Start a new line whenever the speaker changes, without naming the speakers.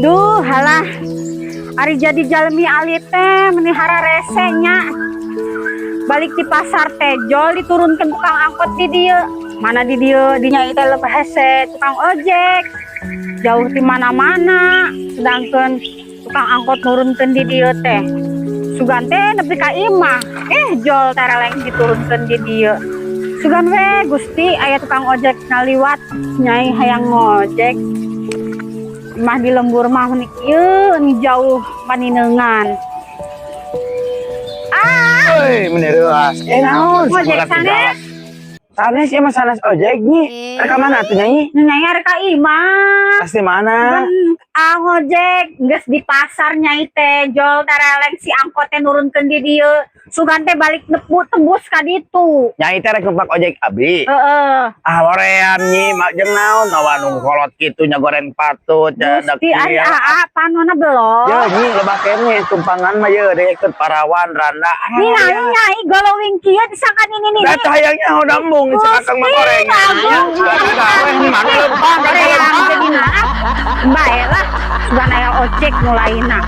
Duh, halah. Ari jadi jalmi ali teh menihara resenya. Balik di pasar tejol diturunkan tukang angkot di dia. Mana di dia dinya teh lebih hese tukang ojek. Jauh di mana-mana. Sedangkan tukang angkot nurunkan di dia teh. Sugan teh nepi ka imah. Jol tereleng diturunkan di dia. Sugan we Gusti aya tukang ojek ngaliwat nyai hayang ngojek. Mah di lembur mah nih ieu nih jauh paninengan.
Woi, meneureus. Naon?
Ojek sanes.
Sanes ya mas sanes ojek nih. Reka mana tuh nyai?
Nyai are ka imah.
Pasti mana?
Ngojek geus di pasar nyai teh jol tereleng si angkot teh nurunkeun di dieu. Sugan teh balik tembus ka ditu.
Nyai teh rek numpak ojek abdi.
Heeh.
Ah hoream nyi mak jeung naon nawa nu kolot kitu nya goreng patut dak
Gusti ari aa panona belum.
Ye nyi loba keneh tumpangan mah ye deh keur parawan randa.
Nyai golowing kieu disangkan ini.
Da hayangnya hodambung si kakang mah goreng. Gawe mana lempang
jadi naap. Bae lah. Sugan aya ojek mulaina.